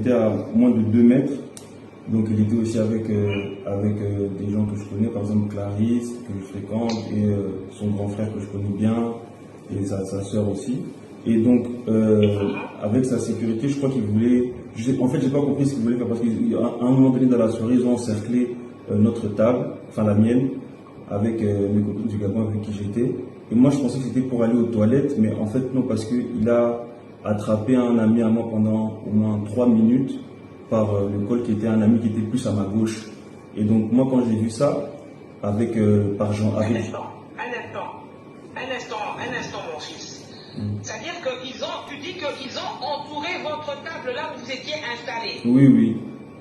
était à moins de 2 mètres. Donc il était aussi avec des gens que je connais, par exemple Clarisse, que je fréquente, et son grand frère que je connais bien, et sa sœur aussi. Et donc, avec sa sécurité, je crois qu'il voulait... En fait, j'ai pas compris ce qu'il voulait faire, parce qu'à un moment donné dans la soirée, ils ont encerclé notre table, enfin la mienne, avec mes copines du Gabon avec qui j'étais. Et moi, je pensais que c'était pour aller aux toilettes, mais en fait, non, parce qu'il a attrapé un ami à moi pendant au moins 3 minutes par le col qui était un ami qui était plus à ma gauche. Et donc, moi, quand j'ai vu ça, avec par Jean... Un instant, mon fils. C'est-à-dire qu'ils ont, tu dis qu'ils ont entouré votre table là où vous étiez installé. Oui, oui.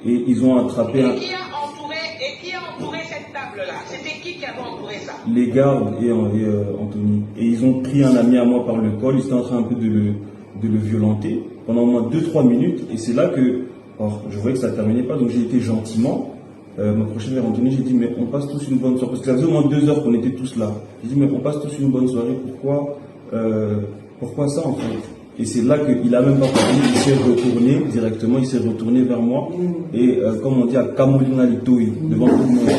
Et ils ont attrapé et qui a entouré cette table-là? C'était qui avait entouré ça? Les gardes et Anthony. Et ils ont pris un ami à moi par le col, ils étaient en train un peu de le violenter pendant au moins 2-3 minutes. Et c'est là que, je voyais que ça ne terminait pas, donc j'ai été gentiment m'approcher vers Anthony, j'ai dit mais on passe tous une bonne soirée, parce que ça faisait au moins 2 heures qu'on était tous là. J'ai dit mais on passe tous une bonne soirée, pourquoi ça en fait? Et c'est là qu'il a même pas parlé, il s'est retourné directement, il s'est retourné vers moi et comme on dit à Kamolina Litoui, devant tout le monde,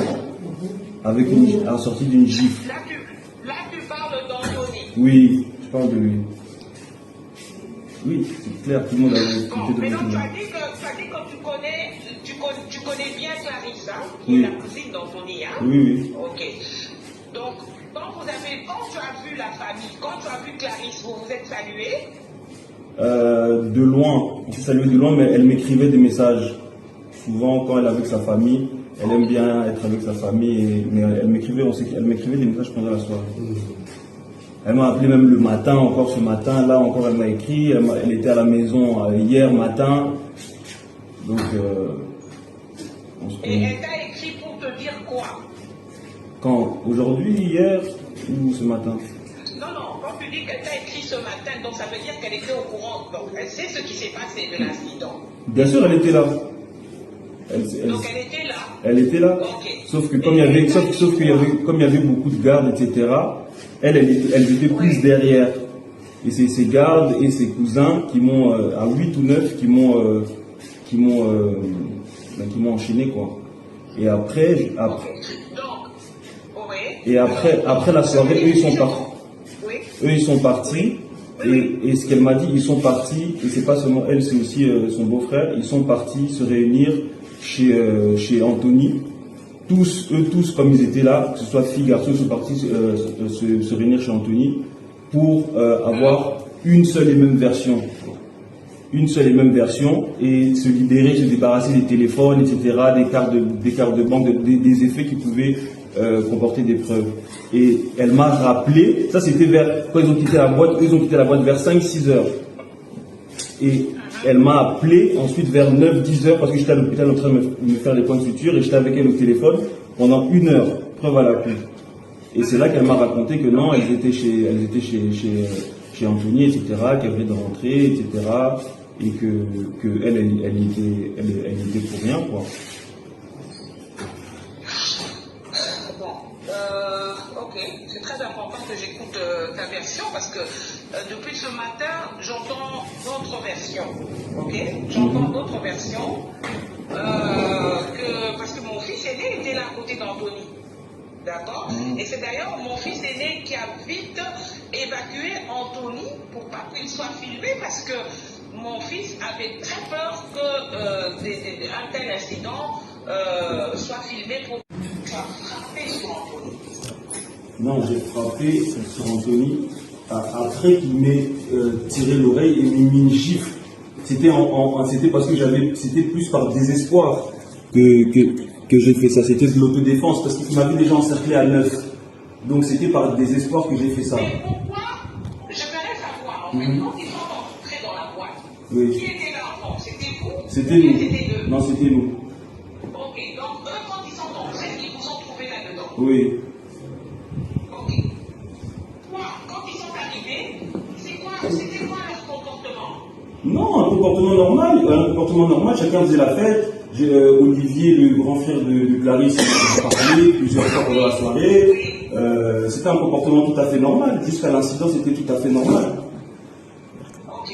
avec à la sortie d'une gifle. Là tu parles d'Anthony. Oui, je parle de lui. Oui, c'est clair, tout le monde a écouté. Mais donc tu as dit que tu connais bien Clarisse, hein, qui oui. est la cousine d'Anthony, hein? Oui, oui. Ok. Donc, quand tu as vu la famille, quand tu as vu Clarisse, vous vous êtes salués? De loin, on s'est salué de loin, mais elle m'écrivait des messages. Souvent, quand elle est avec sa famille, elle aime bien être avec sa famille, mais elle m'écrivait des messages pendant la soirée. Elle m'a appelé même le matin, encore ce matin, là encore elle m'a écrit, elle était à la maison hier matin. Donc, et elle t'a écrit pour te dire quoi? Quand? Aujourd'hui, hier ou ce matin? Non, quand tu dis qu'elle t'a écrit ce matin, donc ça veut dire qu'elle était au courant, donc elle sait ce qui s'est passé de l'incident. Bien sûr, elle était là. Donc elle était là. Elle était là. Okay. Sauf que comme il y avait beaucoup de gardes, etc., elles étaient plus derrière. Et c'est ses gardes et ses cousins qui m'ont, à 8 ou 9, qui m'ont enchaîné, quoi. Et après, après la soirée, eux ils sont partis. Et ce qu'elle m'a dit, ils sont partis, et c'est pas seulement elle, c'est aussi son beau-frère, ils sont partis se réunir chez Anthony. Eux tous, comme ils étaient là, que ce soit filles, garçons, ils sont partis se réunir chez Anthony pour avoir une seule et même version. Une seule et même version, et se libérer, se débarrasser des téléphones, etc., des cartes de banque, des effets qui pouvaient comporter des preuves. Et elle m'a rappelé, ça c'était quand ils ont quitté la boîte, ils ont quitté la boîte vers 5-6 heures. Et elle m'a appelé ensuite vers 9-10 heures parce que j'étais à l'hôpital en train de me faire les points de suture et j'étais avec elle au téléphone pendant 1 heure, preuve à l'appui. Et c'est là qu'elle m'a raconté que non, elles étaient chez Anthony, etc., qu'elle venait de rentrer, etc., et que elle était pour rien, quoi. Ok, c'est très important que j'écoute ta version parce que depuis ce matin, j'entends d'autres versions. Ok, j'entends d'autres versions parce que mon fils aîné était là à côté d'Anthony. D'accord. Et c'est d'ailleurs mon fils aîné qui a vite évacué Anthony pour pas qu'il soit filmé parce que mon fils avait très peur qu'un tel incident soit filmé pour frapper sur Anthony. Non, j'ai frappé sur Anthony après qu'il m'ait tiré l'oreille et m'ait mis une gifle. C'était parce que c'était plus par désespoir que j'ai fait ça. C'était de l'autodéfense parce qu'il m'avait déjà encerclé à 9. Donc c'était par désespoir que j'ai fait ça. Mais pourquoi? Je voudrais savoir, en fait, quand ils sont entrés dans la boîte, oui. Qui était là encore? C'était vous? C'était nous. Non, c'était nous. Ok, donc eux, quand ils sont entrés, ils vous ont trouvé là-dedans? Oui. Ok. Quand ils sont arrivés, c'était quoi leur comportement? Non, un comportement normal, chacun faisait la fête. Olivier, le grand frère de Clarisse, a parlé plusieurs fois pendant la soirée. C'était un comportement tout à fait normal. Jusqu'à l'incident, c'était tout à fait normal. Ok.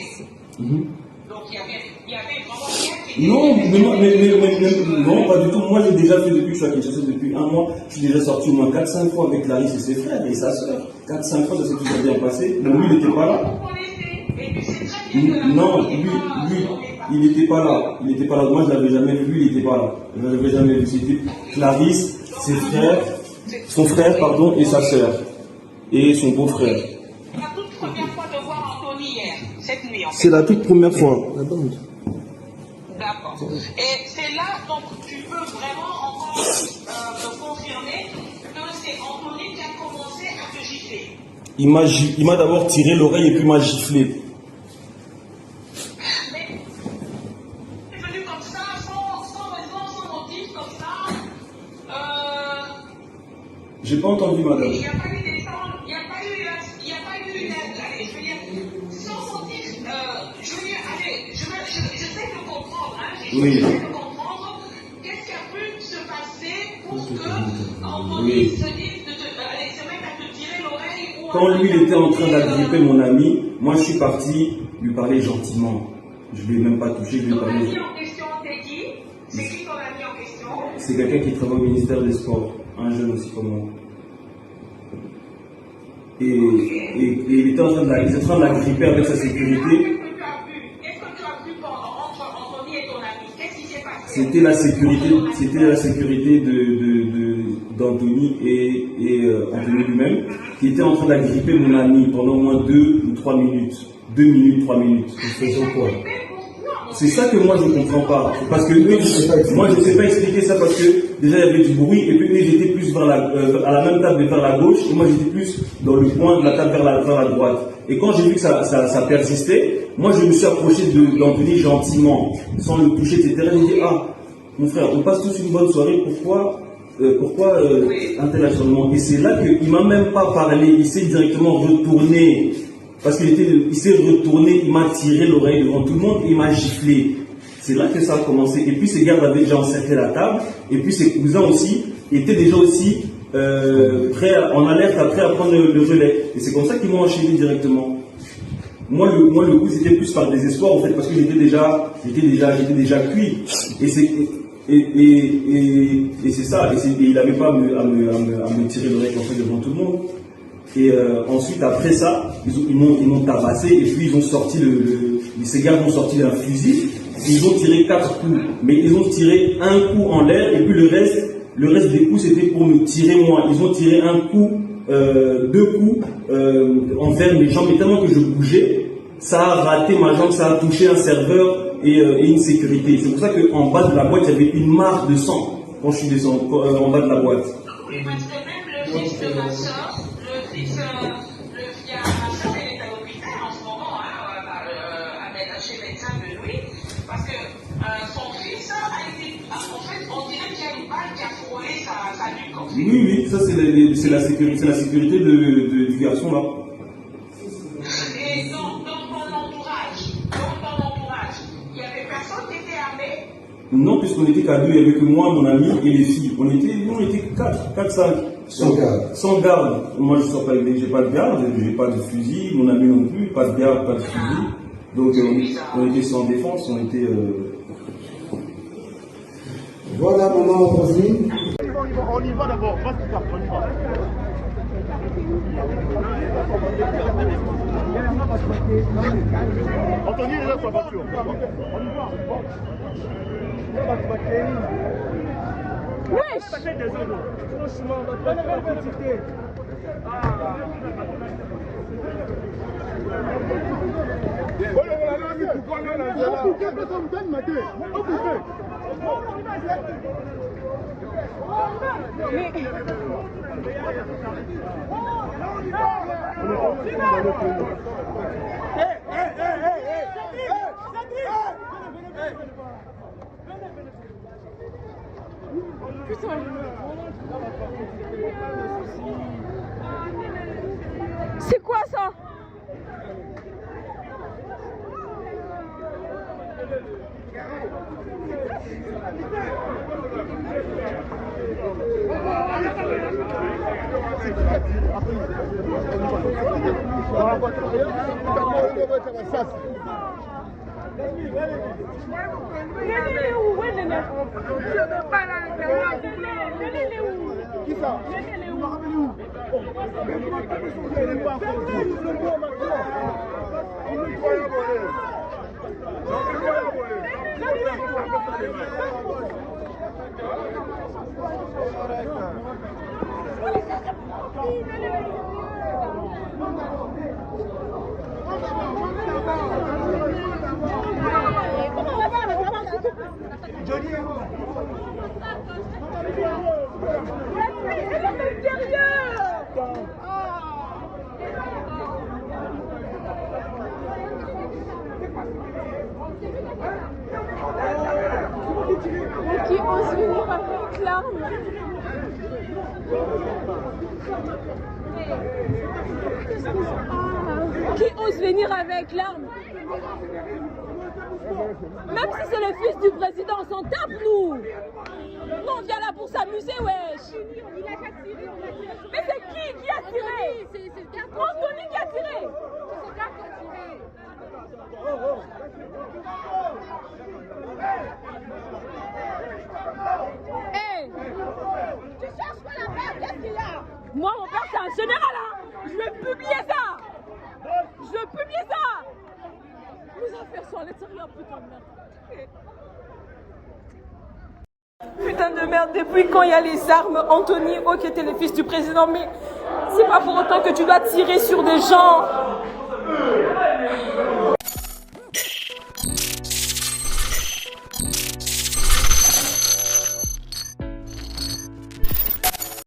Donc il y avait vraiment rien qui Non, non, pas du tout. Moi, j'ai déjà fait depuis que je suis à Kinshasa, depuis 1 mois, je suis déjà sorti au moins 4-5 fois avec Clarisse et ses frères et sa soeur. 4-5 fois, ça s'est toujours bien passé. Mais lui, il n'était pas là. Non, lui, il n'était pas là. Il n'était pas là. Moi, je ne l'avais jamais vu, il n'était pas là. Je ne l'avais jamais vu. C'était Clarisse, ses frères, son frère, pardon, et sa soeur. Et son beau-frère. C'est la toute première fois de voir Anthony hier, cette nuit en fait. C'est la toute première fois. D'accord. Et c'est là, donc, tu peux vraiment encore me confirmer que c'est Anthony qui a commencé à te gifler. Il m'a d'abord tiré l'oreille et puis il m'a giflé. Mais tu es venu comme ça, sans raison, sans motif, comme ça. J'ai pas entendu, madame. Il n'y a pas eu d'échange, il n'y a pas eu une aide. Allez, je veux dire, sans motif, je veux dire, allez, j'essaie de comprendre, hein, j'essaie de comprendre qu'est-ce qui a pu se passer pour que Anthony se dise allez, se mette à te tirer l'oreille ou... Quand lui, il était en train d'agripper mon ami, moi, je suis parti lui parler gentiment. Je ne lui ai même pas touché, je lui ai Ton parlé. ami en question, c'est qui? C'est qui ton ami en question? C'est quelqu'un qui travaille au ministère des Sports, un jeune aussi comme moi. Et il était en train de l'agripper avec sa sécurité. Qu'est-ce que tu as vu entre Anthony et ton ami? Qu'est-ce qui s'est passé? C'était la sécurité d'Anthony et Anthony lui-même, qui était en train d'agripper mon ami pendant au moins 2 ou 3 minutes. 2 minutes, 3 minutes. Faisons quoi? C'est ça que moi je ne comprends pas. Parce que eux, moi je ne sais pas expliquer ça parce que déjà il y avait du bruit et puis eux j'étais plus à la même table vers la gauche et moi j'étais plus dans le coin de la table vers la droite. Et quand j'ai vu que ça persistait, moi je me suis approché d'Anthony gentiment, sans le toucher, etc. J'ai dit, ah, mon frère, on passe tous une bonne soirée, pourquoi un tel acharnement? Et c'est là qu'il ne m'a même pas parlé, il s'est directement retourné. Parce qu'il s'est retourné, il m'a tiré l'oreille devant tout le monde et il m'a giflé. C'est là que ça a commencé. Et puis ces gardes avaient déjà encerclé la table. Et puis ses cousins aussi étaient déjà aussi en alerte, prêts à prendre le relais. Et c'est comme ça qu'ils m'ont enchaîné directement. Moi, le coup, c'était plus par désespoir en fait, parce que j'étais déjà cuit. Et c'est ça. Et il n'avait pas à me tirer l'oreille comme ça devant tout le monde. Et ensuite, après ça, ils m'ont tabassé et puis ils ont sorti ces gars ont sorti un fusil. Ils ont tiré 4 coups, mais ils ont tiré un coup en l'air et puis le reste des coups c'était pour me tirer moi. Ils ont tiré un coup, 2 coups envers mes jambes, mais tellement que je bougeais, ça a raté ma jambe, ça a touché un serveur et une sécurité. C'est pour ça qu'en bas de la boîte, il y avait une marque de sang quand je suis descendu en bas de la boîte. Oui, parce que même le fils de ma soeur, il y a ma soeur, elle est à l'hôpital en ce moment, chez le médecin de Louis, parce que son fils a été, en fait, on dirait qu'il y a une balle qui a frôlé sa nuque. En fait. Oui, ça c'est la sécurité du garçon là. Et dans ton entourage, il n'y avait personne qui était armé? Non, puisqu'on était qu'à 2, il n'y avait que moi, mon ami et les filles. On était 4, 5. Sans garde. Moi, je sors pas avec j'ai pas de garde, j'ai pas de fusil, mon ami non plus, pas de garde, pas de fusil. Donc, on était sans défense, on était. Voilà, maman Rosine. On y va d'abord, pas tout ça, on y va. Anthony est là sur la voiture. On y va. Wesh! Franchement, on va pas critiquer. C'est quoi ça? Qui ça? Johnny, qui ose venir avec l'arme. Qui ose venir avec l'arme. Même si c'est le fils du président, on s'en tape, nous. Nous, on vient là pour s'amuser, wesh. Il a qu'à tirer, on a tiré. Mais c'est qui a tiré? C'est Anthony qui a tiré. C'est le gars qui a tiré. Hey! Tu cherches quoi là-bas? Qu'est-ce qu'il y a? Moi, mon père, c'est un général, hein. Je vais publier ça. Je vais publier ça. Nos affaires sont à l'intérieur, putain de merde. Putain de merde, depuis quand il y a les armes, Anthony, oh, qui était le fils du président, mais c'est pas pour autant que tu dois tirer sur des gens.